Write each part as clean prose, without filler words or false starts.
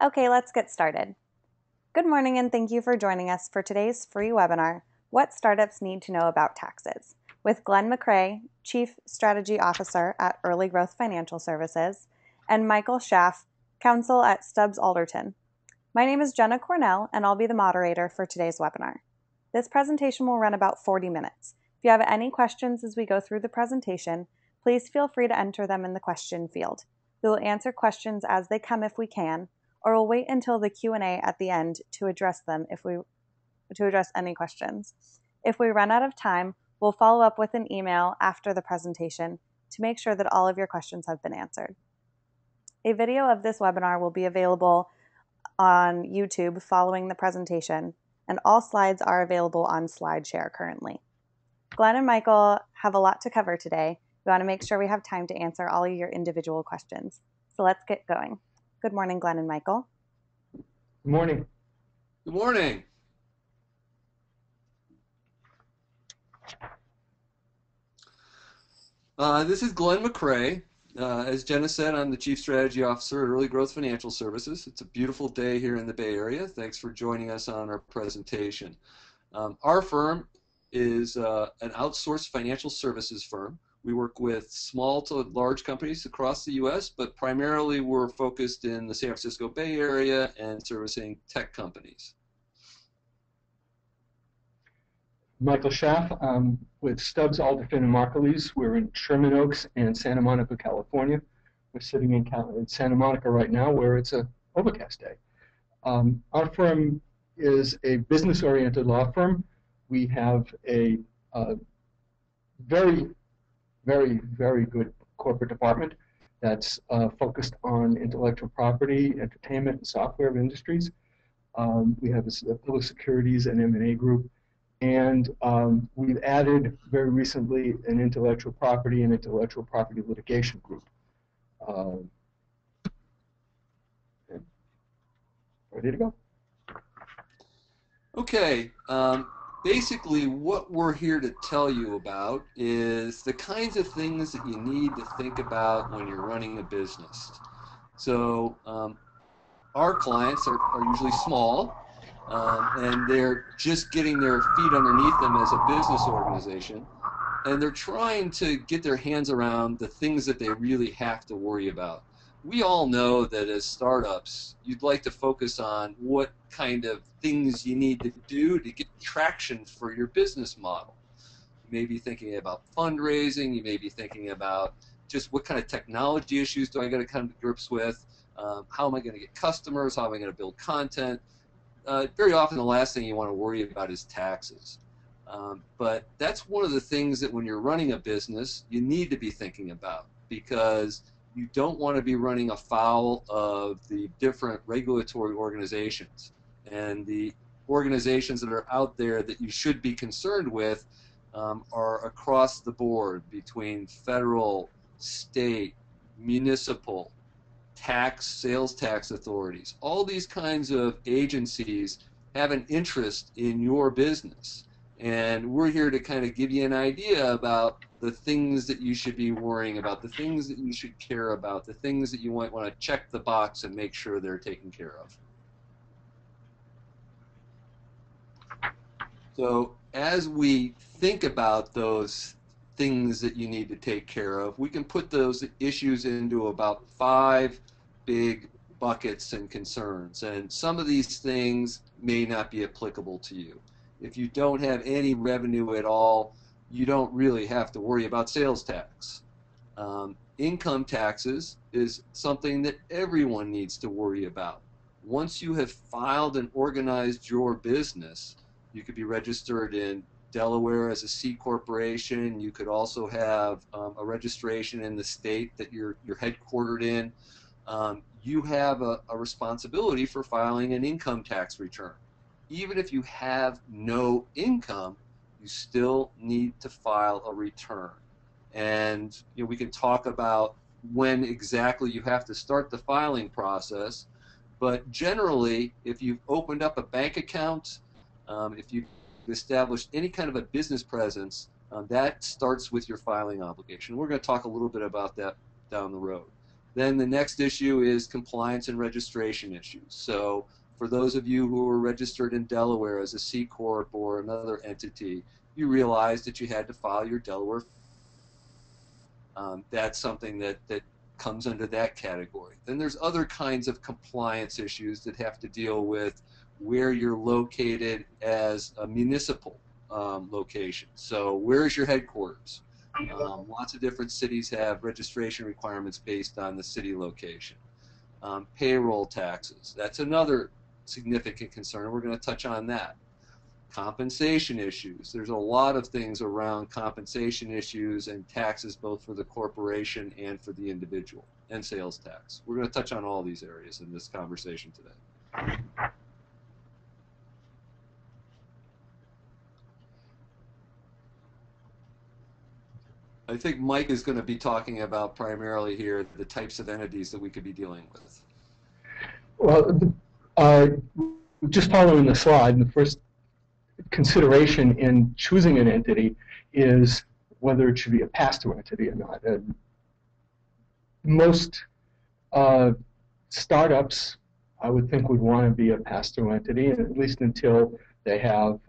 Okay, let's get started. Good morning and thank you for joining us for today's free webinar, What Startups Need to Know About Taxes, with Glenn McCrae, Chief Strategy Officer at Early Growth Financial Services, and Michael Shaff, Counsel at Stubbs Alderton. My name is Jenna Cornell and I'll be the moderator for today's webinar. This presentation will run about 40 minutes. If you have any questions as we go through the presentation, please feel free to enter them in the question field. We will answer questions as they come if we can, or we'll wait until the Q&A at the end to address any questions. If we run out of time, we'll follow up with an email after the presentation to make sure that all of your questions have been answered. A video of this webinar will be available on YouTube following the presentation, and all slides are available on SlideShare currently. Glenn and Michael have a lot to cover today. We want to make sure we have time to answer all of your individual questions. So let's get going. Good morning, Glenn and Michael. Good morning. Good morning. This is Glenn McCrae. As Jenna said, I'm the Chief Strategy Officer at Early Growth Financial Services. It's a beautiful day here in the Bay Area. Thanks for joining us on our presentation. Our firm is an outsourced financial services firm. We work with small to large companies across the U.S., but primarily we're focused in the San Francisco Bay Area and servicing tech companies. Michael Shaff with Stubbs Alderton Markiles. We're in Sherman Oaks and Santa Monica, California. We're sitting in Santa Monica right now where it's an overcast day. Our firm is a business-oriented law firm. We have a very good corporate department that's focused on intellectual property, entertainment, and software industries. We have a public securities and M&A group, and we've added very recently an intellectual property and intellectual property litigation group. Ready to go? Okay. Basically, what we're here to tell you about is the kinds of things that you need to think about when you're running a business. So our clients are usually small, and they're just getting their feet underneath them as a business organization, and they're trying to get their hands around the things that they really have to worry about. We all know that as startups, you'd like to focus on what kind of things you need to do to get traction for your business model. You may be thinking about fundraising. You may be thinking about just what kind of technology issues do I got to come to grips with? How am I going to get customers? How am I going to build content? Very often the last thing you want to worry about is taxes. But that's one of the things that when you're running a business, you need to be thinking about, because you don't want to be running afoul of the different regulatory organizations. And the organizations that are out there that you should be concerned with are across the board between federal, state, municipal, tax, sales tax authorities. All these kinds of agencies have an interest in your business. And we're here to kind of give you an idea about the things that you should be worrying about, the things that you should care about, the things that you might want to check the box and make sure they're taken care of. So as we think about those things that you need to take care of, we can put those issues into about 5 big buckets and concerns. And some of these things may not be applicable to you. If you don't have any revenue at all, you don't really have to worry about sales tax. Income taxes is something that everyone needs to worry about. Once you have filed and organized your business, you could be registered in Delaware as a C corporation. You could also have a registration in the state that you're headquartered in. You have a responsibility for filing an income tax return. Even if you have no income, you still need to file a return. And we can talk about when exactly you have to start the filing process, but generally, if you've opened up a bank account, if you've established any kind of a business presence, that starts with your filing obligation. We're going to talk a little bit about that down the road. Then the next issue is compliance and registration issues. So for those of you who are registered in Delaware as a C Corp or another entity, you realized that you had to file your Delaware. That's something that comes under that category. Then there's other kinds of compliance issues that have to deal with where you're located as a municipal location. So where's your headquarters? Lots of different cities have registration requirements based on the city location. Payroll taxes, that's another significant concern. We're going to touch on that. Compensation issues. There's a lot of things around compensation issues and taxes both for the corporation and for the individual, and sales tax. We're going to touch on all these areas in this conversation today. I think Mike is going to be talking about primarily here the types of entities that we could be dealing with. Well, just following the slide, the first consideration in choosing an entity is whether it should be a pass-through entity or not. Most startups, I would think, would want to be a pass-through entity, at least until they have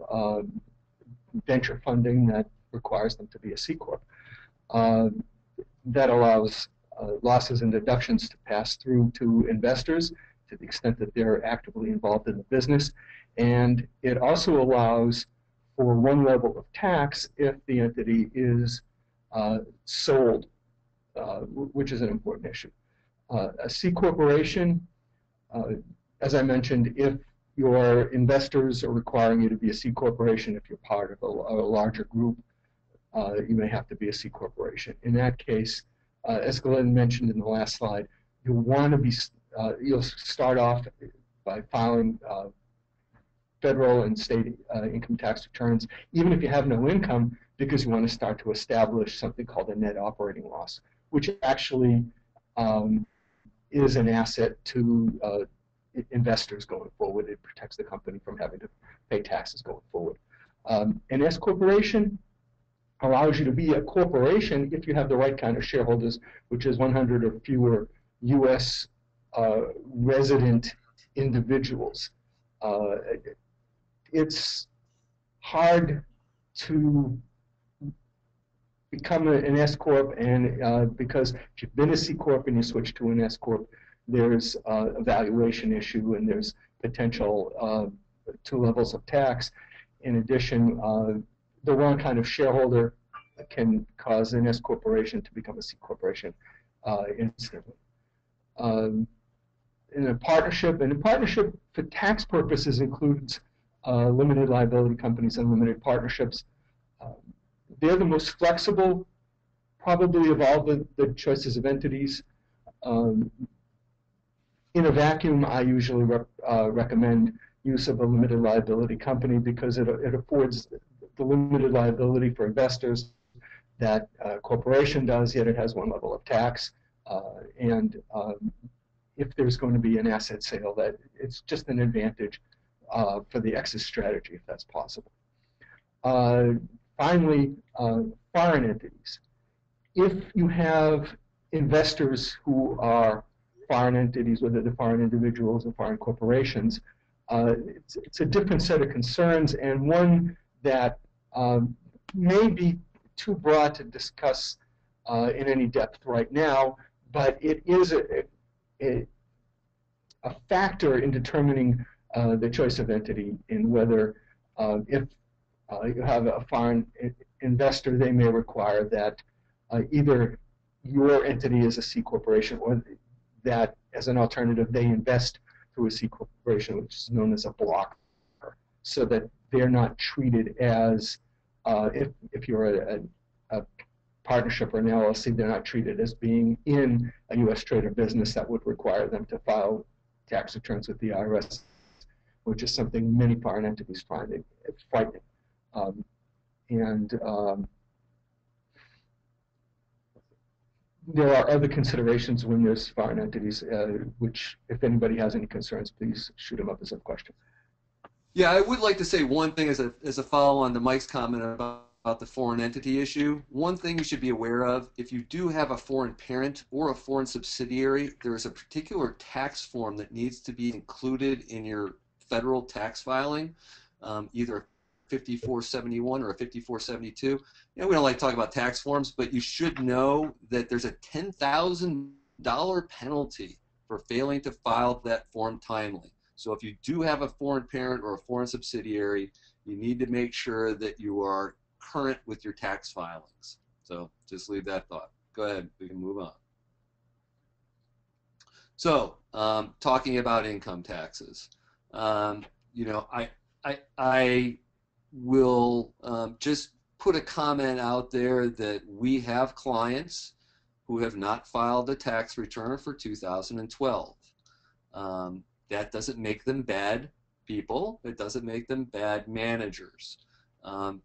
venture funding that requires them to be a C Corp. That allows losses and deductions to pass through to investors to the extent that they're actively involved in the business. And it also allows for one level of tax if the entity is sold, which is an important issue. A C corporation, as I mentioned, if your investors are requiring you to be a C corporation, if you're part of a larger group, you may have to be a C corporation. In that case, as Glenn mentioned in the last slide, you'll want to be, you'll start off by filing federal and state income tax returns, even if you have no income, because you want to start to establish something called a net operating loss, which actually is an asset to investors going forward. It protects the company from having to pay taxes going forward. An S corporation allows you to be a corporation if you have the right kind of shareholders, which is 100 or fewer U.S. Resident individuals. It's hard to become an S Corp, and because if you've been a C Corp and you switch to an S Corp, there's a valuation issue and there's potential 2 levels of tax. In addition, the wrong kind of shareholder can cause an S corporation to become a C corporation instantly. In a partnership for tax purposes includes limited liability companies and limited partnerships. They're the most flexible, probably, of all the choices of entities. In a vacuum, I usually recommend use of a limited liability company because it affords the limited liability for investors that a corporation does, yet it has 1 level of tax. And if there's going to be an asset sale, that it's just an advantage for the exit strategy, if that's possible. Finally, foreign entities. If you have investors who are foreign entities, whether they're foreign individuals or foreign corporations, it's a different set of concerns, and one that may be too broad to discuss in any depth right now, but it is a factor in determining the choice of entity, in whether if you have a foreign investor, they may require that either your entity is a C corporation or that, as an alternative, they invest through a C corporation, which is known as a blocker, so that they're not treated as, if you're a partnership or an LLC, they're not treated as being in a U.S. trade or business that would require them to file tax returns with the IRS, which is something many foreign entities find it frightening. There are other considerations when there's foreign entities, which, if anybody has any concerns, please shoot them up as a question. Yeah, I would like to say one thing as a follow-on to Mike's comment about about the foreign entity issue, one thing you should be aware of, if you do have a foreign parent or a foreign subsidiary, there is a particular tax form that needs to be included in your federal tax filing, either 5471 or a 5472. You know, we don't like to talk about tax forms, but you should know that there's a $10,000 penalty for failing to file that form timely. So if you do have a foreign parent or a foreign subsidiary, you need to make sure that you are current with your tax filings. So just leave that thought. Go ahead, we can move on. So talking about income taxes, you know, I will just put a comment out there that we have clients who have not filed a tax return for 2012. That doesn't make them bad people. It doesn't make them bad managers.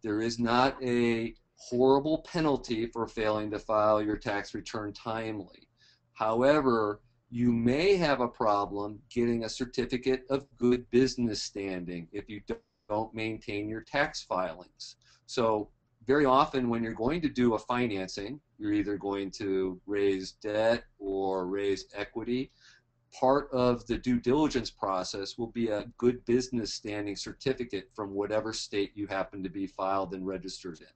There is not a horrible penalty for failing to file your tax return timely. However, you may have a problem getting a certificate of good business standing if you don't maintain your tax filings. So very often when you're going to do a financing, you're either going to raise debt or raise equity. Part of the due diligence process will be a good business standing certificate from whatever state you happen to be filed and registered in.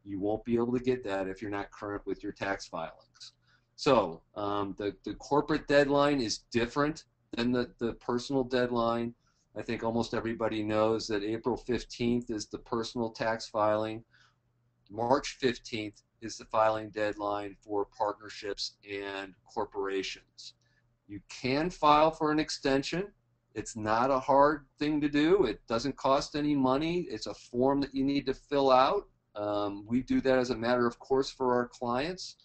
You won't be able to get that if you're not current with your tax filings. So the corporate deadline is different than the personal deadline. I think almost everybody knows that April 15th is the personal tax filing. March 15th is the filing deadline for partnerships and corporations. You can file for an extension. It's not a hard thing to do. It doesn't cost any money. It's a form that you need to fill out. We do that as a matter of course for our clients.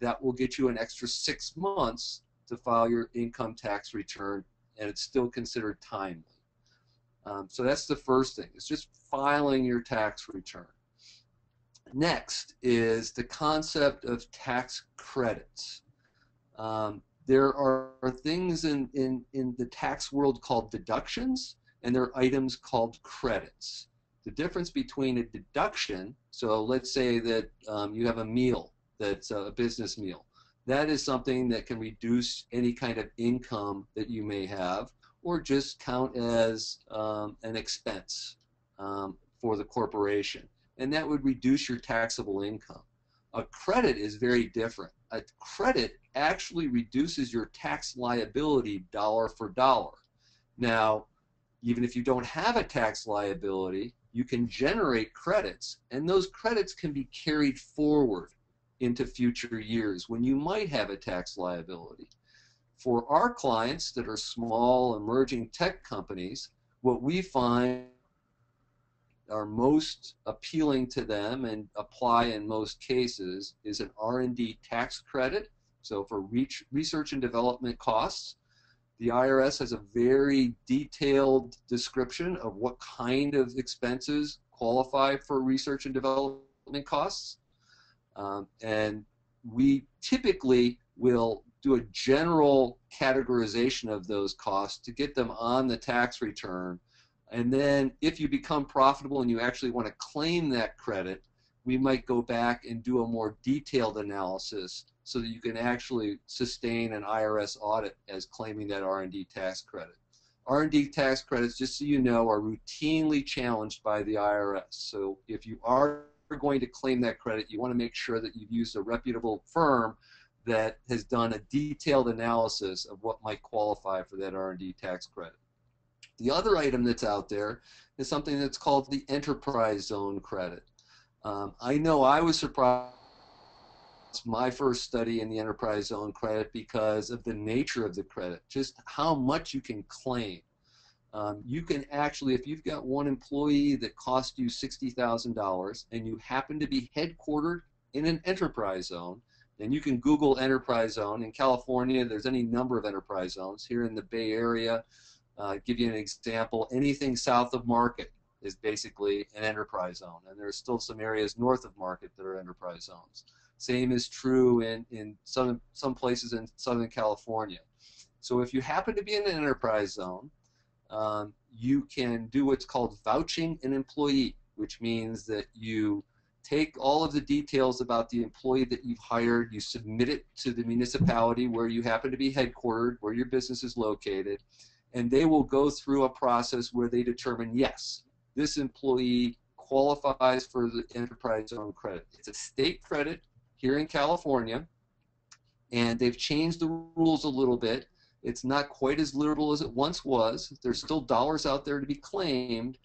That will get you an extra 6 months to file your income tax return, and it's still considered timely. So that's the first thing. It's just filing your tax return. Next is the concept of tax credits. There are things in the tax world called deductions, and there are items called credits. The difference between a deduction, so let's say that you have a meal that's a business meal. That is something that can reduce any kind of income that you may have, or just count as an expense for the corporation. And that would reduce your taxable income. A credit is very different. A credit actually reduces your tax liability dollar for dollar. Now, even if you don't have a tax liability, you can generate credits, and those credits can be carried forward into future years when you might have a tax liability. For our clients that are small emerging tech companies, what we find are most appealing to them and apply in most cases is an R&D tax credit. So for research and development costs, the IRS has a very detailed description of what kind of expenses qualify for research and development costs. And we typically will do a general categorization of those costs to get them on the tax return. And then if you become profitable and you actually want to claim that credit, we might go back and do a more detailed analysis so that you can actually sustain an IRS audit as claiming that R&D tax credit. R&D tax credits, just so you know, are routinely challenged by the IRS. So if you are going to claim that credit, you want to make sure that you've used a reputable firm that has done a detailed analysis of what might qualify for that R&D tax credit. The other item that's out there is something that's called the enterprise zone credit. I know I was surprised my first study in the enterprise zone credit because of the nature of the credit, just how much you can claim. You can actually, if you've got one employee that cost you $60,000 and you happen to be headquartered in an enterprise zone, then you can Google enterprise zone. In California, there's any number of enterprise zones. Here in the Bay Area, give you an example, anything south of Market is basically an enterprise zone, and there's still some areas north of Market that are enterprise zones. Same is true in some places in Southern California. So if you happen to be in an enterprise zone, you can do what's called vouching an employee, which means that you take all of the details about the employee that you've hired, you submit it to the municipality where you happen to be headquartered, where your business is located, and they will go through a process where they determine, yes, this employee qualifies for the enterprise zone credit. It's a state credit here in California, and they've changed the rules a little bit. It's not quite as liberal as it once was. There's still dollars out there to be claimed.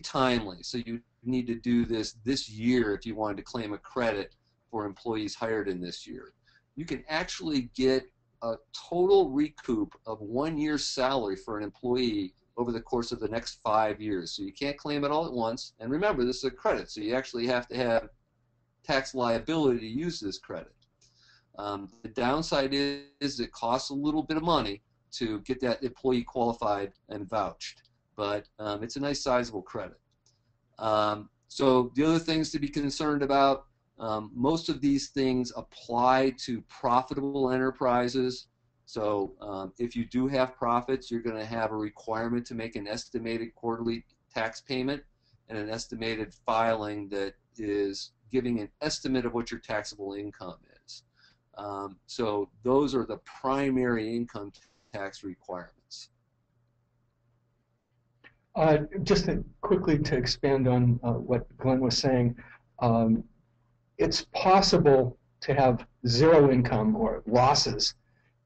Timely, so you need to do this year if you wanted to claim a credit for employees hired in this year. You can actually get a total recoup of 1 year's salary for an employee over the course of the next 5 years. So you can't claim it all at once. And remember, this is a credit, so you actually have to have tax liability to use this credit. The downside is it costs a little bit of money to get that employee qualified and vouched, but it's a nice sizable credit. So the other things to be concerned about, most of these things apply to profitable enterprises. So if you do have profits, you're going to have a requirement to make an estimated quarterly tax payment and an estimated filing that is giving an estimate of what your taxable income is. So those are the primary income tax requirements. Just quickly to expand on what Glenn was saying, it's possible to have zero income or losses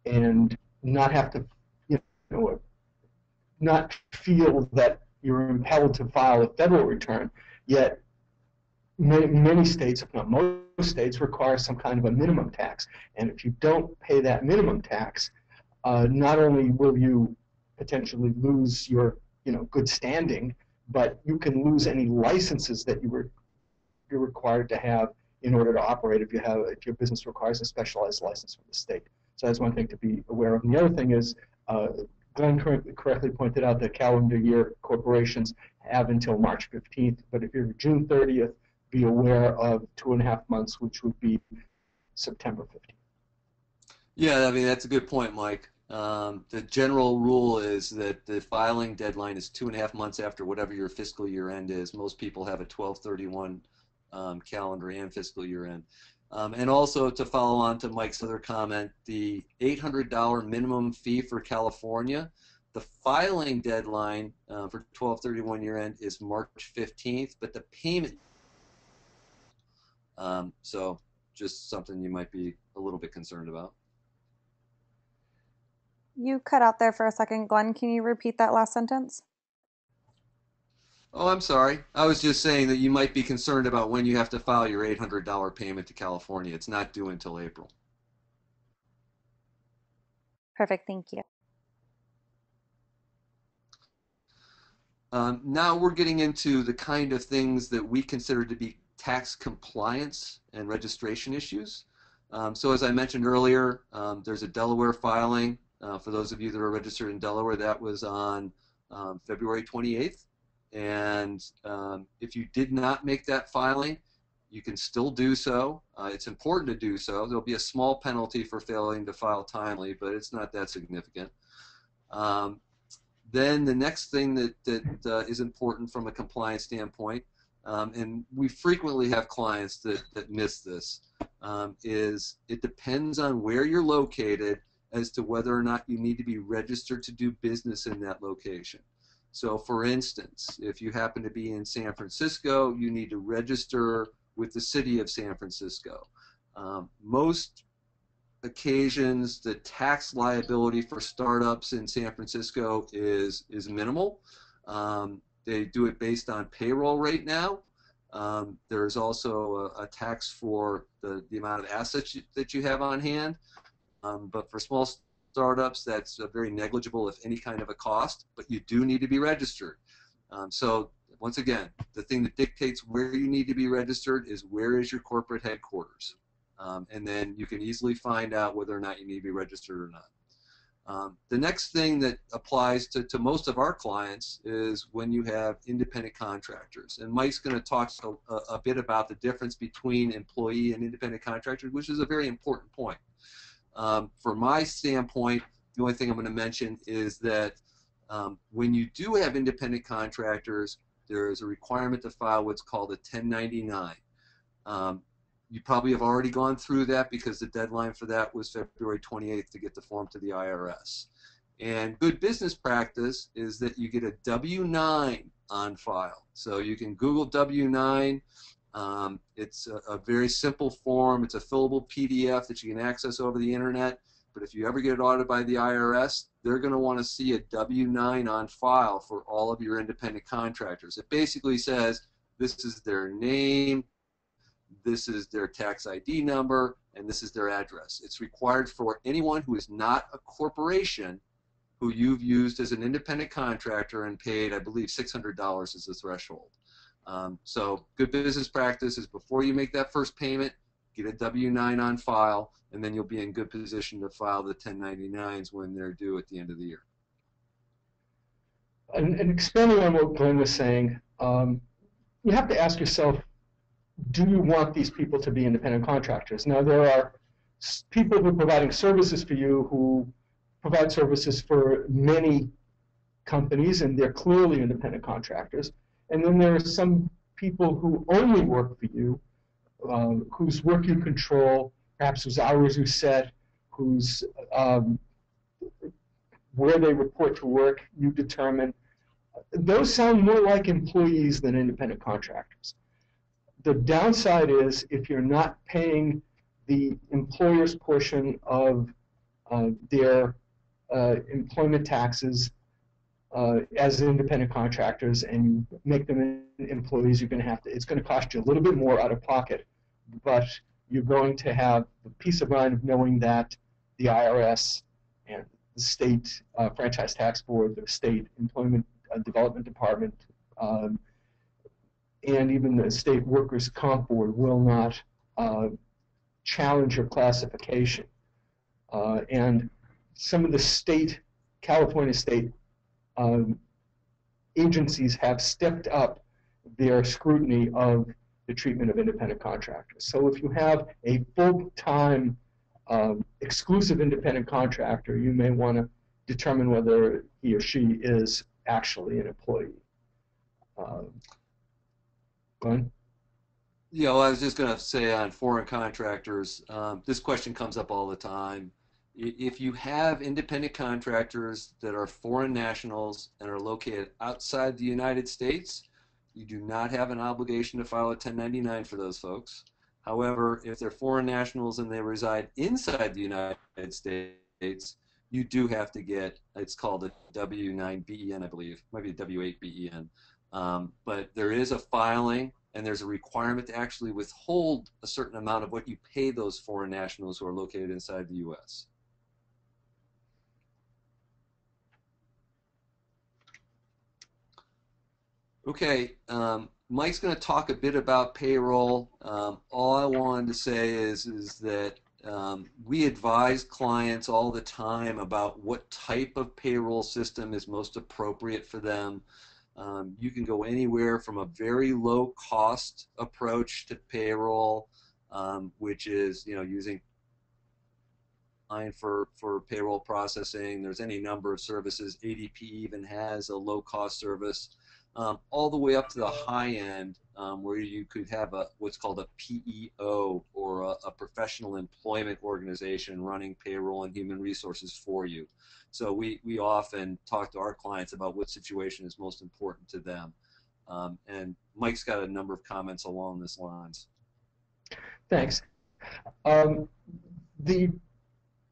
and not have to, not feel that you're impelled to file a federal return, yet many states, if not most states, require some kind of a minimum tax. And if you don't pay that minimum tax, not only will you potentially lose your good standing, but you can lose any licenses that you're required to have in order to operate if your business requires a specialized license from the state. So that's one thing to be aware of. And the other thing is, Glenn correctly pointed out that calendar year corporations have until March 15th, but if you're June 30th, be aware of 2.5 months, which would be September 15th. Yeah, I mean, that's a good point, Mike. The general rule is that the filing deadline is 2.5 months after whatever your fiscal year end is. Most people have a 12/31 calendar and fiscal year end. And also, to follow on to Mike's other comment, the $800 minimum fee for California, the filing deadline for 12/31 year end is March 15th, but the payment, so just something you might be a little bit concerned about. You cut out there for a second, Glenn. Can you repeat that last sentence? Oh, I'm sorry. I was just saying that you might be concerned about when you have to file your $800 payment to California. It's not due until April. Perfect. Thank you. Now we're getting into the kind of things that we consider to be tax compliance and registration issues. So as I mentioned earlier, there's a Delaware filing. For those of you that are registered in Delaware, that was on February 28th. And if you did not make that filing, you can still do so. It's important to do so. There'll be a small penalty for failing to file timely, but it's not that significant. Then the next thing that is important from a compliance standpoint, and we frequently have clients that miss this, is it depends on where you're located as to whether or not you need to be registered to do business in that location. So for instance, if you happen to be in San Francisco, you need to register with the city of San Francisco. Most occasions, the tax liability for startups in San Francisco is minimal. They do it based on payroll right now. There's also a tax for the amount of assets that you have on hand. But for small startups, that's very negligible, if any kind of a cost, but you do need to be registered. So once again, the thing that dictates where you need to be registered is where is your corporate headquarters. And then you can easily find out whether or not you need to be registered or not. The next thing that applies to most of our clients is when you have independent contractors. And Mike's going to talk a bit about the difference between employee and independent contractors, which is a very important point. From my standpoint, the only thing I'm going to mention is that when you do have independent contractors, there is a requirement to file what's called a 1099. You probably have already gone through that because the deadline for that was February 28th to get the form to the IRS. And good business practice is that you get a W-9 on file. So you can Google W-9. It's a very simple form. It's a fillable PDF that you can access over the internet. But if you ever get audited by the IRS, they're going to want to see a W-9 on file for all of your independent contractors. It basically says this is their name, this is their tax ID number, and this is their address. It's required for anyone who is not a corporation who you've used as an independent contractor and paid, I believe, $600 is the threshold. So good business practice is before you make that first payment, get a W-9 on file, and then you'll be in good position to file the 1099s when they're due at the end of the year. And expanding on what Glenn was saying, you have to ask yourself, do you want these people to be independent contractors? Now, there are people who are providing services for you who provide services for many companies, and they're clearly independent contractors. And then there are some people who only work for you, whose work you control, perhaps whose hours you set, whose where they report to work you determine. Those sound more like employees than independent contractors. The downside is if you're not paying the employer's portion of their employment taxes as independent contractors and you make them employees, you're going to have to, it's going to cost you a little bit more out of pocket, but you're going to have the peace of mind of knowing that the IRS and the state franchise tax board, the state employment development department, and even the state workers' comp board will not challenge your classification. And some of the California state agencies have stepped up their scrutiny of the treatment of independent contractors. So if you have a full-time exclusive independent contractor, you may want to determine whether he or she is actually an employee. Glenn? Yeah, well, I was just going to say on foreign contractors, this question comes up all the time. If you have independent contractors that are foreign nationals and are located outside the United States, you do not have an obligation to file a 1099 for those folks. However, if they're foreign nationals and they reside inside the United States, you do have to get, it's called a W-9-BEN, I believe. It might be a W-8-BEN. But there is a filing, and there's a requirement to actually withhold a certain amount of what you pay those foreign nationals who are located inside the U.S. Okay, Mike's going to talk a bit about payroll. All I wanted to say is that we advise clients all the time about what type of payroll system is most appropriate for them. You can go anywhere from a very low cost approach to payroll, which is using for payroll processing. There's any number of services. ADP even has a low cost service. All the way up to the high end, where you could have what's called a PEO, or a professional employment organization running payroll and human resources for you. So we often talk to our clients about what situation is most important to them. And Mike's got a number of comments along these lines. Thanks. The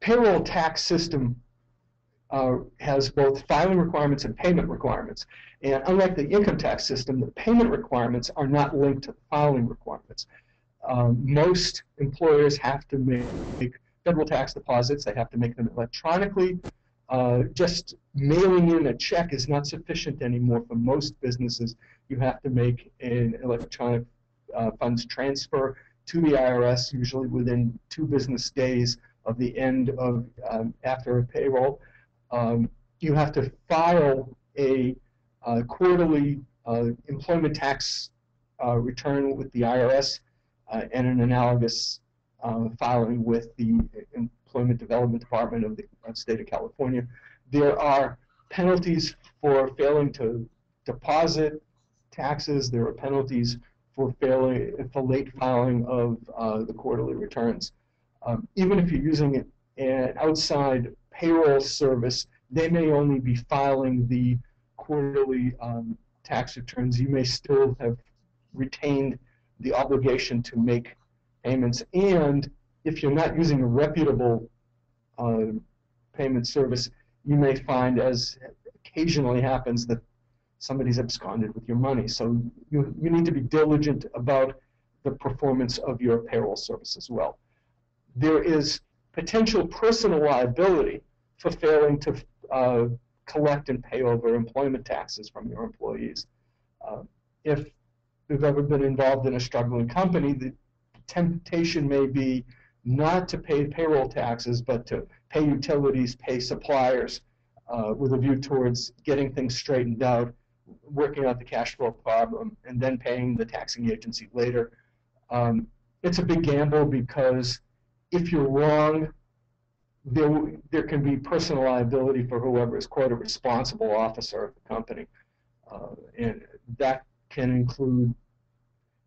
payroll tax system has both filing requirements and payment requirements. And unlike the income tax system, the payment requirements are not linked to the filing requirements. Most employers have to make federal tax deposits. They have to make them electronically. Just mailing in a check is not sufficient anymore for most businesses. You have to make an electronic funds transfer to the IRS, usually within 2 business days of the end of after a payroll. You have to file a quarterly employment tax return with the IRS and an analogous filing with the Employment Development Department of the state of California. There are penalties for failing to deposit taxes. There are penalties for late filing of the quarterly returns. Even if you're using an outside payroll service, they may only be filing the quarterly tax returns. You may still have retained the obligation to make payments. And if you're not using a reputable payment service, you may find, as occasionally happens, that somebody's absconded with your money. So you need to be diligent about the performance of your payroll service as well. There is potential personal liability for failing to collect and pay over employment taxes from your employees. If you've ever been involved in a struggling company, the temptation may be not to pay payroll taxes, but to pay utilities, pay suppliers, with a view towards getting things straightened out, working out the cash flow problem, and then paying the taxing agency later. It's a big gamble because if you're wrong, there can be personal liability for whoever is, quote, a responsible officer of the company. And that can include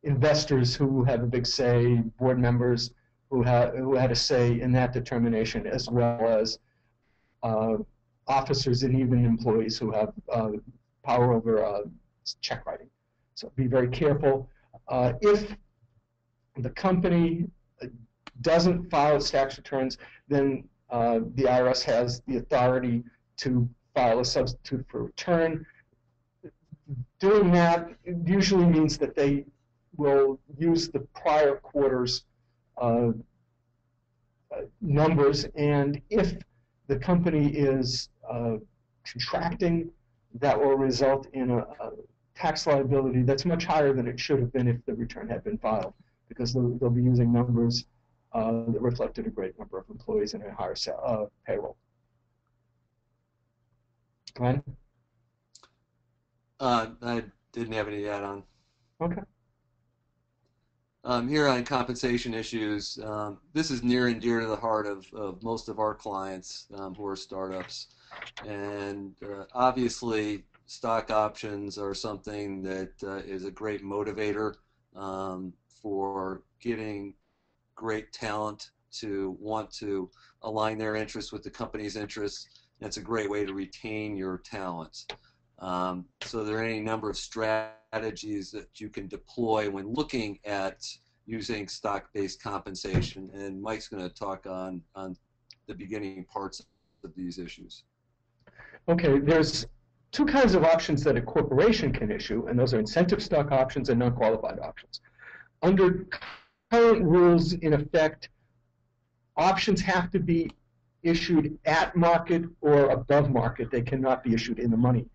investors who have a big say, board members who had a say in that determination, as well as officers and even employees who have power over check writing. So be very careful. If the company doesn't file its tax returns, then the IRS has the authority to file a substitute for return. Doing that usually means that they will use the prior quarter's numbers, and if the company is contracting, that will result in a tax liability that's much higher than it should have been if the return had been filed, because they'll be using numbers that reflected a great number of employees and a higher payroll. Glenn? I didn't have any add-on. Okay. Here on compensation issues, this is near and dear to the heart of most of our clients who are startups. And obviously, stock options are something that is a great motivator for getting great talent to want to align their interests with the company's interests. And it's a great way to retain your talent. So there are any number of strategies that you can deploy when looking at using stock-based compensation, and Mike's going to talk on the beginning parts of these issues. Okay, there's two kinds of options that a corporation can issue, and those are incentive stock options and non-qualified options. Under current rules in effect, options have to be issued at market or above market. They cannot be issued in the money.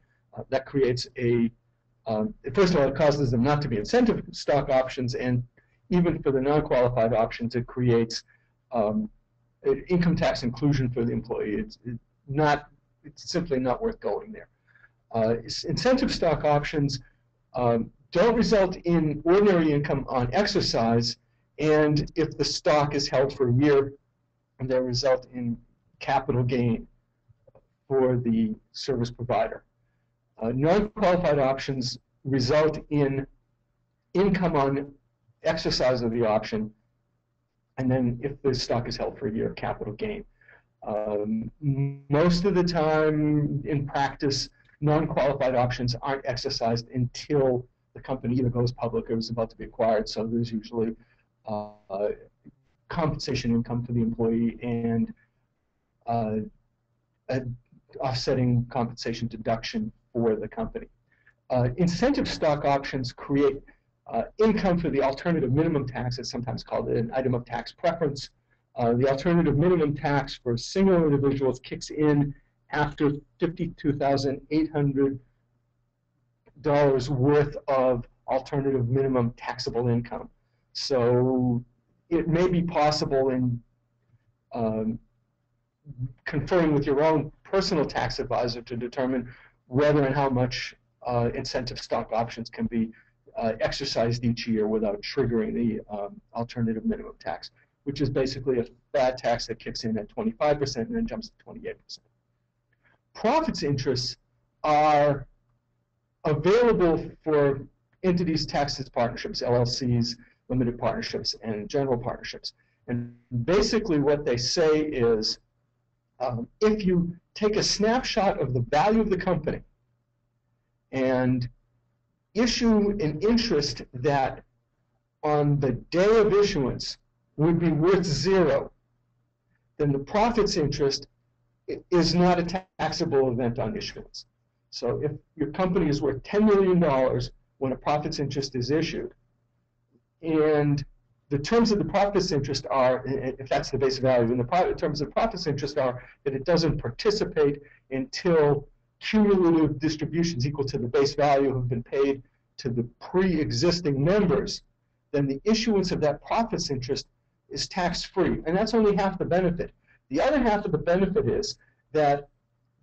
That creates first of all, it causes them not to be incentive stock options, and even for the non-qualified options, it creates income tax inclusion for the employee. It's simply not worth going there. Incentive stock options don't result in ordinary income on exercise, and if the stock is held for a year, they result in capital gain for the service provider. Non-qualified options result in income on exercise of the option, and then if the stock is held for a year, capital gain. Most of the time in practice, non-qualified options aren't exercised until the company either goes public or is about to be acquired, so there's usually compensation income for the employee and offsetting compensation deduction for the company. Incentive stock options create income for the alternative minimum tax. It's sometimes called an item of tax preference. The alternative minimum tax for single individuals kicks in after $52,800 worth of alternative minimum taxable income. So it may be possible in conferring with your own personal tax advisor to determine whether and how much incentive stock options can be exercised each year without triggering the alternative minimum tax, which is basically a flat tax that kicks in at 25% and then jumps to 28%. Profits interests are available for entities taxed as partnerships, LLCs, limited partnerships, and general partnerships. And basically what they say is, if you take a snapshot of the value of the company and issue an interest that on the day of issuance would be worth zero, then the profits interest is not a taxable event on issuance. So if your company is worth $10 million when a profits interest is issued, and the terms of the profits interest are, if that's the base value, and the terms of profits interest are that it doesn't participate until cumulative distributions equal to the base value have been paid to the pre-existing members, then the issuance of that profits interest is tax-free. And that's only half the benefit. The other half of the benefit is that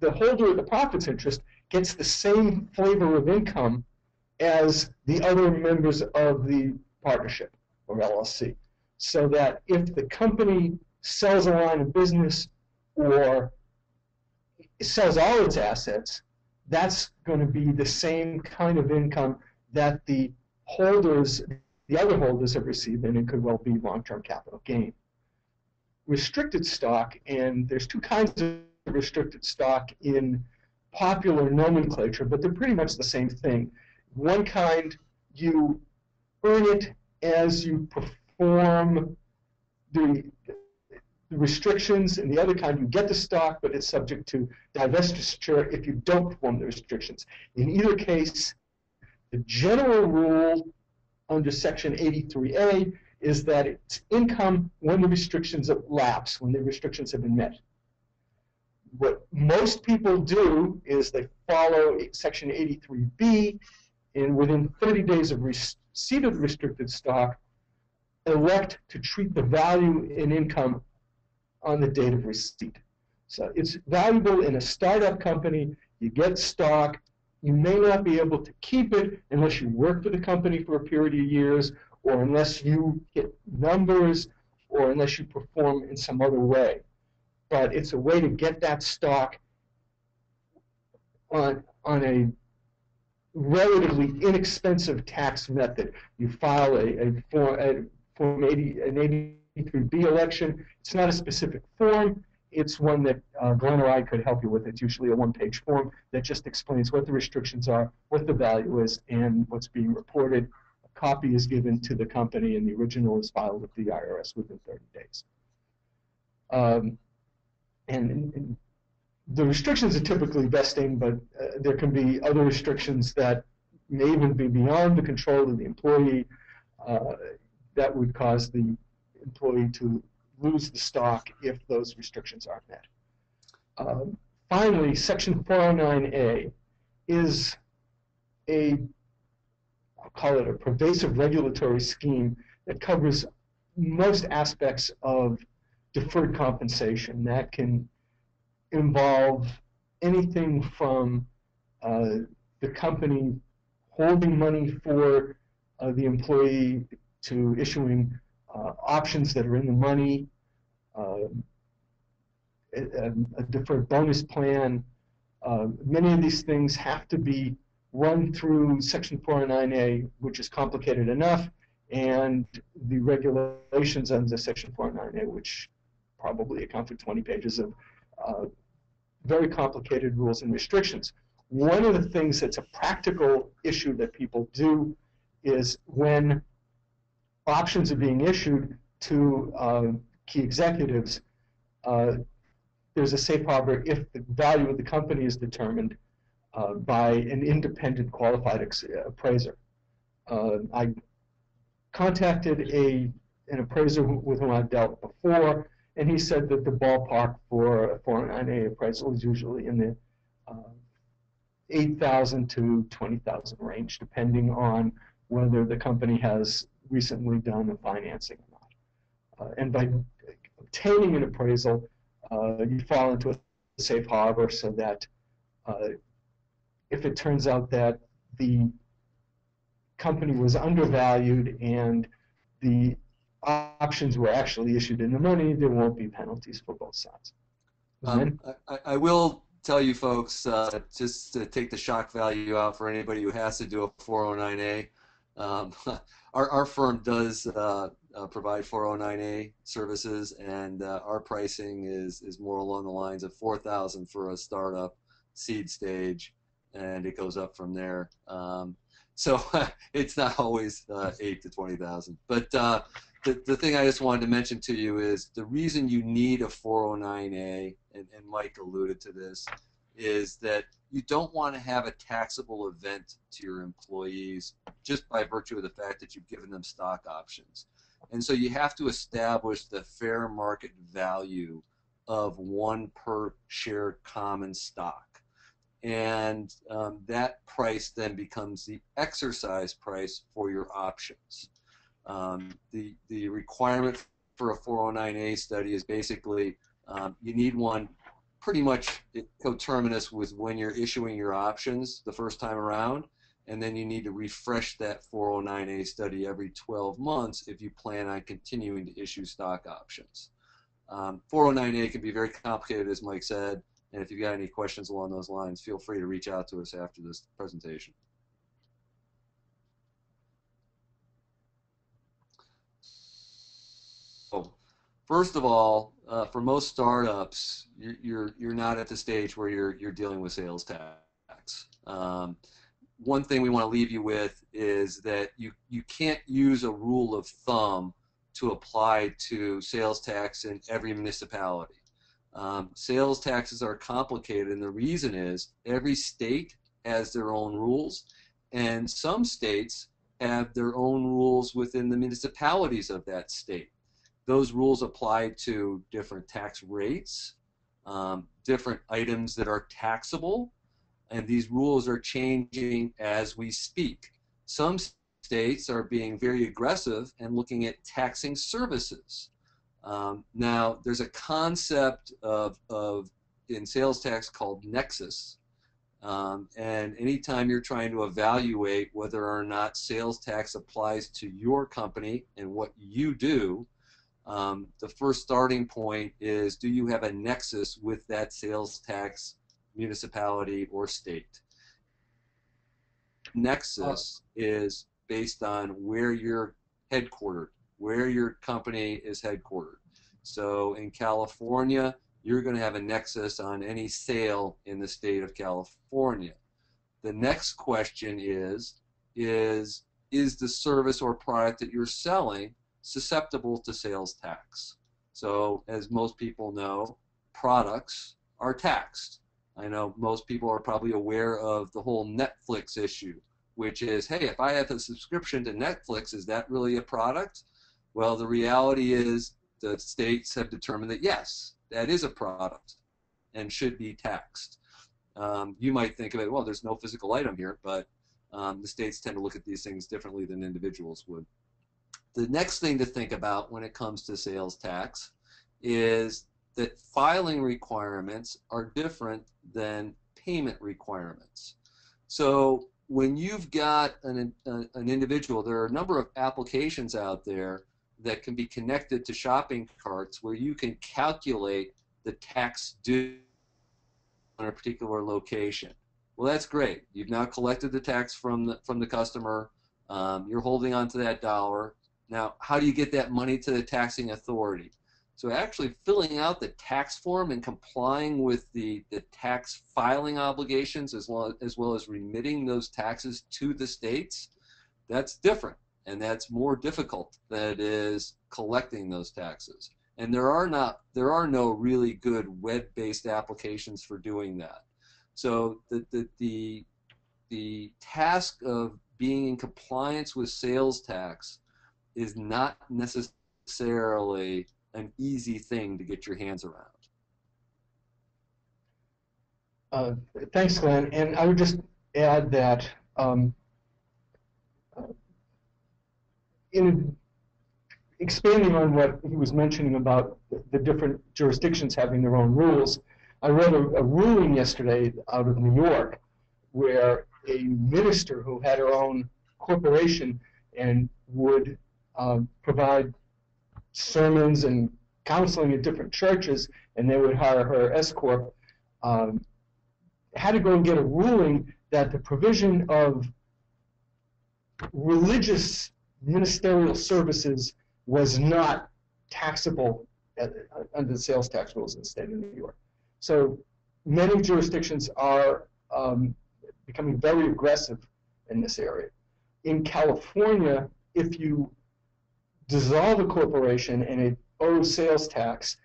the holder of the profits interest gets the same flavor of income as the other members of the partnership or LLC. So that if the company sells a line of business or sells all its assets, that's going to be the same kind of income that the holders, the other holders have received, and it could well be long-term capital gain. Restricted stock, and there's two kinds of restricted stock in popular nomenclature, but they're pretty much the same thing. One kind, you earn it as you perform the restrictions, and the other kind, you get the stock, but it's subject to divestiture if you don't perform the restrictions. In either case, the general rule under Section 83A is that it's income when the restrictions lapse, when the restrictions have been met. What most people do is they follow Section 83B, and within 30 days of receipt of the restricted stock, elect to treat the value in income on the date of receipt. So it's valuable in a startup company. You get stock. You may not be able to keep it unless you work for the company for a period of years, or unless you get numbers, or unless you perform in some other way. But it's a way to get that stock on a relatively inexpensive tax method. You file an 83B election. It's not a specific form. It's one that Glenn or I could help you with. It's usually a one-page form that just explains what the restrictions are, what the value is, and what's being reported. A copy is given to the company, and the original is filed with the IRS within 30 days. And the restrictions are typically vesting, but there can be other restrictions that may even be beyond the control of the employee that would cause the employee to lose the stock if those restrictions aren't met. Finally, Section 409A is I'll call it a pervasive regulatory scheme that covers most aspects of deferred compensation. That can involve anything from the company holding money for the employee to issuing options that are in the money, a deferred bonus plan. Many of these things have to be run through Section 409A, which is complicated enough, and the regulations under Section 409A, which probably account for 20 pages of very complicated rules and restrictions. One of the things that's a practical issue that people do is when options are being issued to key executives, there's a safe harbor if the value of the company is determined by an independent qualified appraiser. I contacted an appraiser with whom I've dealt before, and he said that the ballpark for a 409A appraisal is usually in the $8,000 to $20,000 range, depending on whether the company has recently done a financing or not. And by obtaining an appraisal, you fall into a safe harbor so that if it turns out that the company was undervalued and the options were actually issued in the money, there won't be penalties for both sides. I will tell you folks, just to take the shock value out for anybody who has to do a 409A, Um, our firm does provide 409A services, and our pricing is more along the lines of $4,000 for a startup seed stage, and it goes up from there. So it's not always 8 to 20,000. But the thing I just wanted to mention to you is the reason you need a 409A, and Mike alluded to this, is that you don't want to have a taxable event to your employees just by virtue of the fact that you've given them stock options. And so you have to establish the fair market value of 1 per share common stock. And that price then becomes the exercise price for your options. The requirement for a 409A study is basically you need one pretty much coterminous with when you're issuing your options the first time around, and then you need to refresh that 409A study every 12 months if you plan on continuing to issue stock options. 409A can be very complicated, as Mike said, and if you've got any questions along those lines, feel free to reach out to us after this presentation. So, first of all, for most startups, you're not at the stage where you're dealing with sales tax. One thing we want to leave you with is that you can't use a rule of thumb to apply to sales tax in every municipality. Sales taxes are complicated, and the reason is every state has their own rules, and some states have their own rules within the municipalities of that state. Those rules apply to different tax rates, different items that are taxable, and these rules are changing as we speak. Some states are being very aggressive and looking at taxing services. Now, there's a concept in sales tax called nexus, and anytime you're trying to evaluate whether or not sales tax applies to your company and what you do, the first starting point is, do you have a nexus with that sales tax municipality or state? Nexus is based on where you're headquartered, where your company is headquartered. So in California, you're going to have a nexus on any sale in the state of California. The next question is the service or product that you're selling susceptible to sales tax? So as most people know, products are taxed. I know most people are probably aware of the whole Netflix issue, which is, hey, if I have a subscription to Netflix, is that really a product? Well, the reality is the states have determined that, yes, that is a product and should be taxed. You might think of it, well, there's no physical item here, but the states tend to look at these things differently than individuals would. The next thing to think about when it comes to sales tax is that filing requirements are different than payment requirements. So when you've got an individual, there are a number of applications out there that can be connected to shopping carts where you can calculate the tax due on a particular location. Well, that's great. You've now collected the tax from the customer. You're holding on to that dollar. Now, how do you get that money to the taxing authority? So actually filling out the tax form and complying with the tax filing obligations as well as remitting those taxes to the states, that's different, and that's more difficult than it is collecting those taxes. And there are no really good web-based applications for doing that. So the task of being in compliance with sales tax is not necessarily an easy thing to get your hands around. Thanks, Glenn. And I would just add that in expanding on what he was mentioning about the different jurisdictions having their own rules, I read a ruling yesterday out of New York where a minister who had her own corporation and would provide sermons and counseling at different churches, and they would hire her S Corp, had to go and get a ruling that the provision of religious ministerial services was not taxable under the sales tax rules in the state of New York. So many jurisdictions are becoming very aggressive in this area. In California, if you dissolve a corporation and it owes sales tax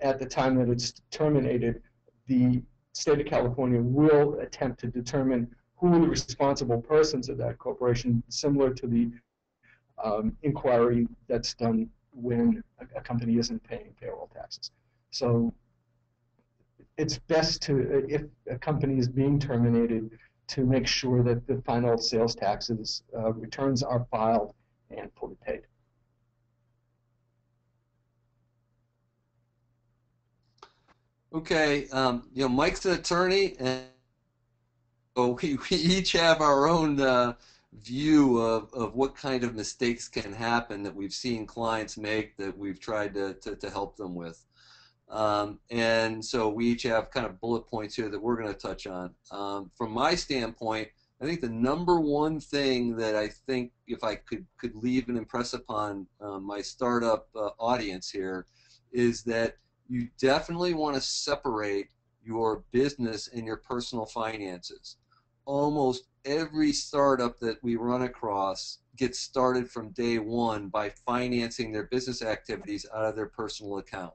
at the time that it's terminated, the state of California will attempt to determine who are the responsible persons of that corporation, similar to the inquiry that's done when a company isn't paying payroll taxes. So it's best to, if a company is being terminated, to make sure that the final sales taxes returns are filed and fully paid. Okay, you know, Mike's an attorney, and so we each have our own view of what kind of mistakes can happen that we've seen clients make that we've tried to help them with. And so we each have kind of bullet points here that we're going to touch on. From my standpoint, I think the number one thing that I think if I could leave and impress upon my startup audience here is that you definitely want to separate your business and your personal finances. Almost every startup that we run across gets started from day one by financing their business activities out of their personal account.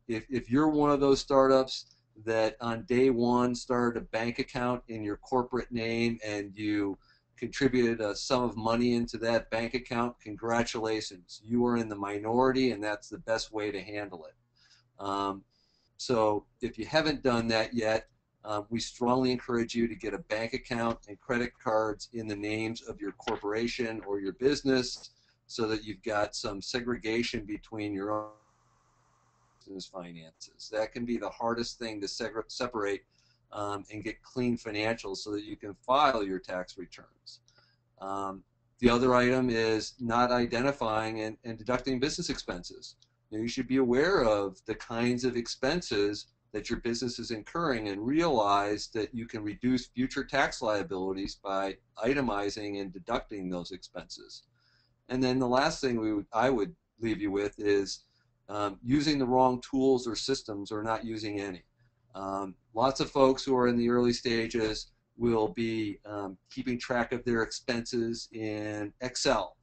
If you're one of those startups that on day one started a bank account in your corporate name and you contributed a sum of money into that bank account, congratulations. You are in the minority, and that's the best way to handle it. So if you haven't done that yet, we strongly encourage you to get a bank account and credit cards in the names of your corporation or your business so that you've got some segregation between your own business finances. That can be the hardest thing to separate and get clean financials so that you can file your tax returns. The other item is not identifying and deducting business expenses. You should be aware of the kinds of expenses that your business is incurring and realize that you can reduce future tax liabilities by itemizing and deducting those expenses. And then the last thing I would leave you with is using the wrong tools or systems or not using any. Lots of folks who are in the early stages will be keeping track of their expenses in Excel.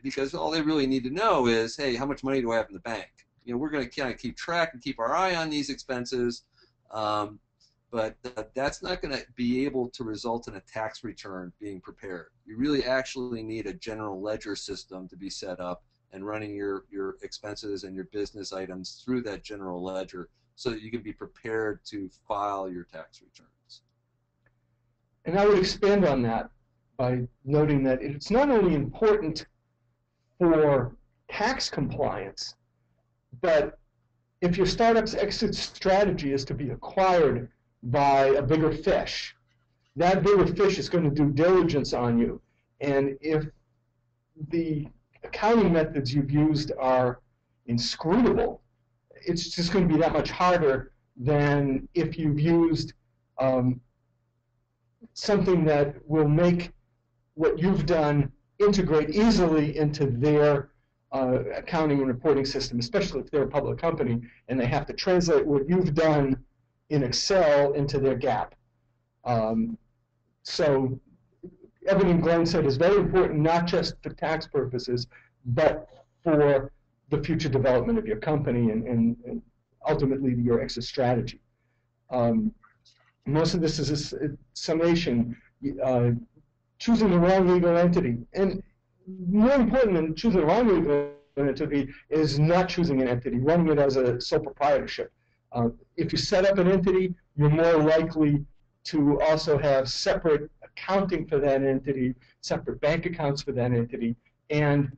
Because all they really need to know is, hey, how much money do I have in the bank? You know, we're going to kind of keep track and keep our eye on these expenses, but that's not going to be able to result in a tax return being prepared. You really actually need a general ledger system to be set up and running your expenses and your business items through that general ledger so that you can be prepared to file your tax returns. And I would expand on that by noting that it's not only important for tax compliance, but if your startup's exit strategy is to be acquired by a bigger fish, that bigger fish is going to do diligence on you. And if the accounting methods you've used are inscrutable, it's just going to be that much harder than if you've used something that will make what you've done integrate easily into their accounting and reporting system, especially if they're a public company and they have to translate what you've done in Excel into their GAAP. So everything Glenn said is very important, not just for tax purposes, but for the future development of your company and ultimately your exit strategy. Most of this is a summation. Choosing the wrong legal entity. And more important than choosing the wrong legal entity is not choosing an entity, running it as a sole proprietorship. If you set up an entity, you're more likely to also have separate accounting for that entity, separate bank accounts for that entity, and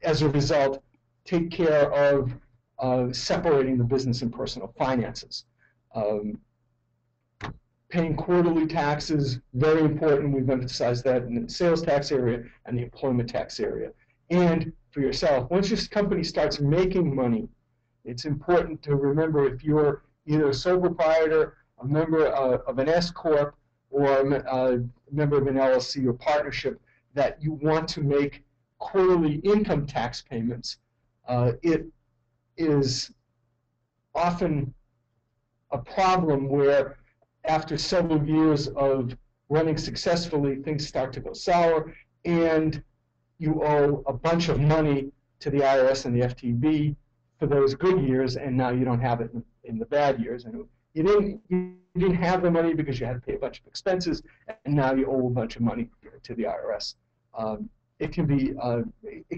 as a result, take care of separating the business and personal finances. Paying quarterly taxes, very important. We've emphasized that in the sales tax area and the employment tax area. And for yourself, once your company starts making money, it's important to remember if you're either a sole proprietor, a member of an S Corp, or member of an LLC or partnership that you want to make quarterly income tax payments, it is often a problem where after several years of running successfully, things start to go sour, and you owe a bunch of money to the IRS and the FTB for those good years, and now you don't have it in the bad years. And you didn't have the money because you had to pay a bunch of expenses, and now you owe a bunch of money to the IRS. It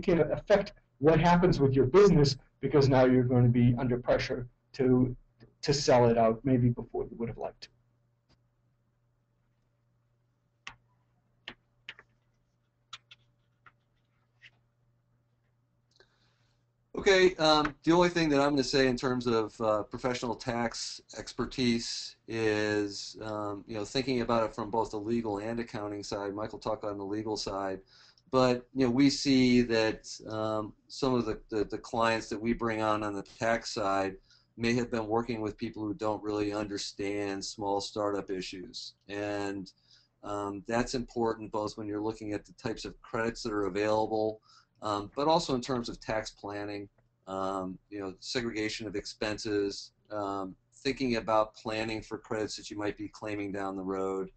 can affect what happens with your business, because now you're going to be under pressure to sell it out maybe before you would have liked to. Okay, the only thing that I'm going to say in terms of professional tax expertise is, thinking about it from both the legal and accounting side. Michael talked on the legal side, but we see that some of the clients that we bring on the tax side may have been working with people who don't really understand small startup issues, and that's important both when you're looking at the types of credits that are available. But also in terms of tax planning, segregation of expenses, thinking about planning for credits that you might be claiming down the road,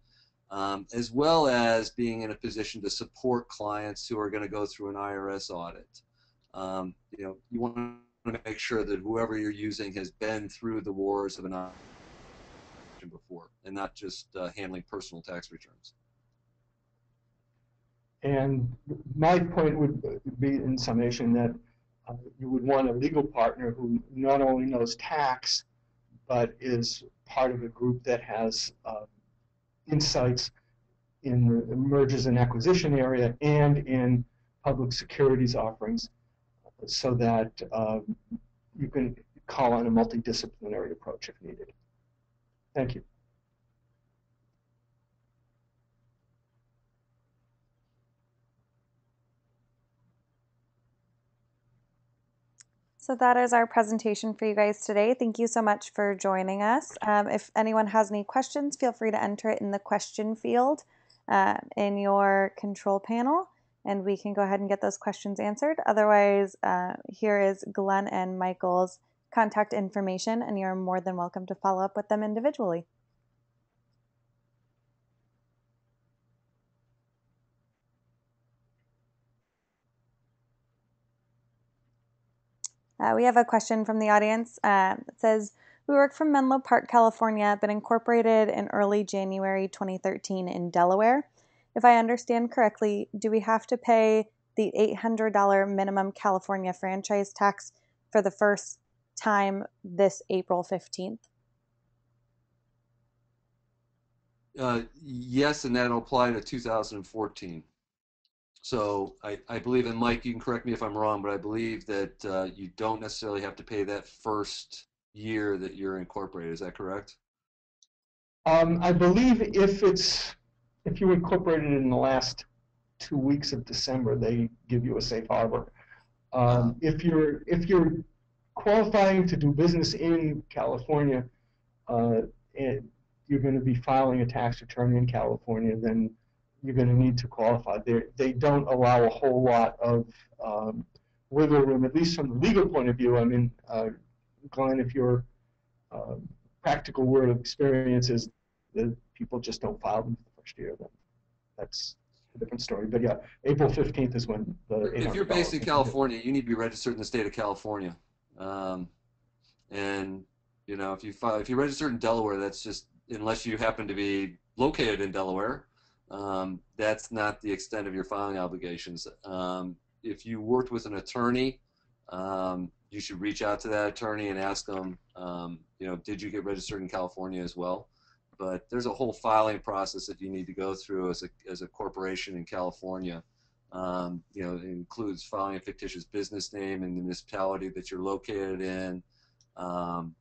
as well as being in a position to support clients who are going to go through an IRS audit. You want to make sure that whoever you're using has been through the wars of an audit before, and not just handling personal tax returns. And my point would be, in summation, that you would want a legal partner who not only knows tax, but is part of a group that has insights in the mergers and acquisition area and in public securities offerings, so that you can call on a multidisciplinary approach if needed. Thank you. So that is our presentation for you guys today. Thank you so much for joining us. If anyone has any questions, feel free to enter it in the question field in your control panel, and we can go ahead and get those questions answered. Otherwise, here is Glenn and Michael's contact information, and you're more than welcome to follow up with them individually. We have a question from the audience. It says, we work from Menlo Park, California, but incorporated in early January 2013 in Delaware. If I understand correctly, do we have to pay the $800 minimum California franchise tax for the first time this April 15th? Yes, and that'll apply to 2014. So I believe, and Mike, you can correct me if I'm wrong, but I believe that you don't necessarily have to pay that first year that you're incorporated. Is that correct? I believe if you incorporated in the last 2 weeks of December, they give you a safe harbor. If you're qualifying to do business in California, and you're going to be filing a tax return in California, then you're going to need to qualify. They don't allow a whole lot of wiggle room, at least from the legal point of view. I mean, Glenn, if your practical word of experience is that people just don't file them the first year, then that's a different story. But yeah, April 15th is when the If you're based in California, you need to be registered in the state of California. And if you're registered in Delaware, that's just, unless you happen to be located in Delaware, that's not the extent of your filing obligations. If you worked with an attorney, you should reach out to that attorney and ask them, did you get registered in California as well? But there's a whole filing process that you need to go through as a corporation in California. It includes filing a fictitious business name in the municipality that you're located in,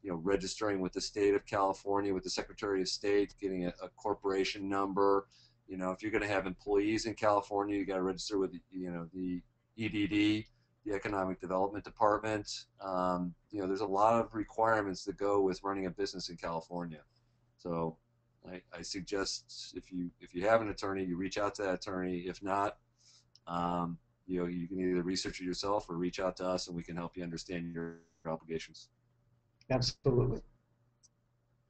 registering with the state of California, with the Secretary of State, getting a corporation number. If you're going to have employees in California, you got to register with the EDD, the Economic Development Department. There's a lot of requirements that go with running a business in California. So I suggest if you have an attorney, you reach out to that attorney. If not, you can either research it yourself or reach out to us, and we can help you understand your obligations. Absolutely.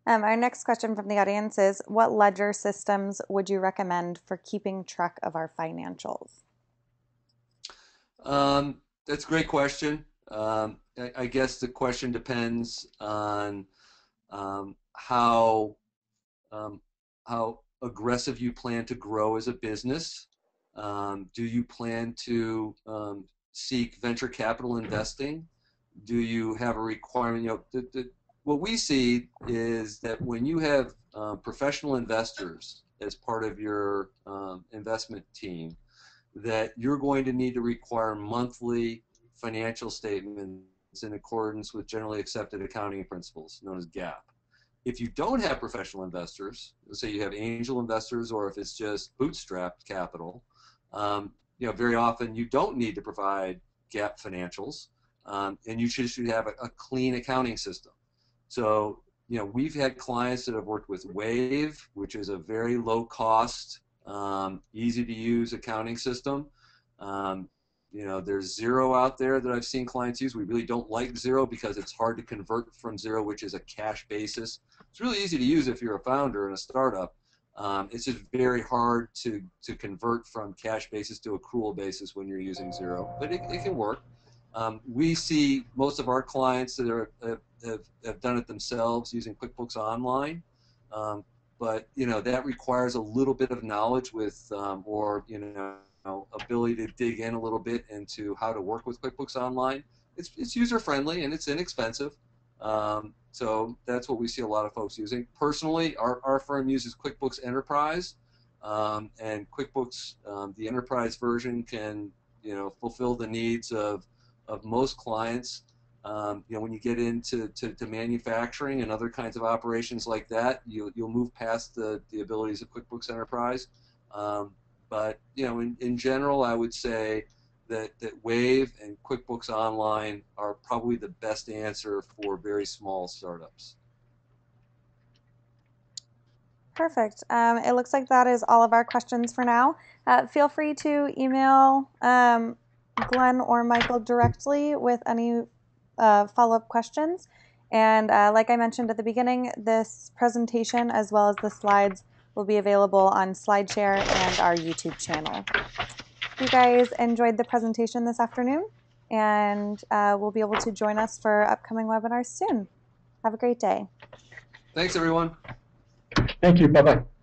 Our next question from the audience is, what ledger systems would you recommend for keeping track of our financials? That's a great question. I guess the question depends on how aggressive you plan to grow as a business. Do you plan to seek venture capital investing? Do you have a requirement? What we see is that when you have professional investors as part of your investment team, that you're going to need to require monthly financial statements in accordance with generally accepted accounting principles, known as GAAP. If you don't have professional investors, let's say you have angel investors, or if it's just bootstrapped capital, very often you don't need to provide GAAP financials, and you should have a clean accounting system. So, we've had clients that have worked with Wave, which is a very low cost, easy to use accounting system. There's Xero out there that I've seen clients use. We really don't like Xero because it's hard to convert from Xero, which is a cash basis. It's really easy to use if you're a founder in a startup. It's just very hard to convert from cash basis to accrual basis when you're using Xero, but it can work. We see most of our clients that have done it themselves using QuickBooks Online, but that requires a little bit of knowledge with ability to dig in a little bit into how to work with QuickBooks Online. It's user friendly and it's inexpensive, so that's what we see a lot of folks using. Personally, our firm uses QuickBooks Enterprise, and QuickBooks, the Enterprise version, can fulfill the needs of most clients. When you get into manufacturing and other kinds of operations like that, you'll move past the abilities of QuickBooks Enterprise. But in general, I would say that Wave and QuickBooks Online are probably the best answer for very small startups. Perfect. It looks like that is all of our questions for now. Feel free to email Glenn or Michael directly with any follow-up questions. And like I mentioned at the beginning, this presentation as well as the slides will be available on SlideShare and our YouTube channel. You guys enjoyed the presentation this afternoon, and will be able to join us for upcoming webinars soon. Have a great day. Thanks, everyone. Thank you. Bye-bye.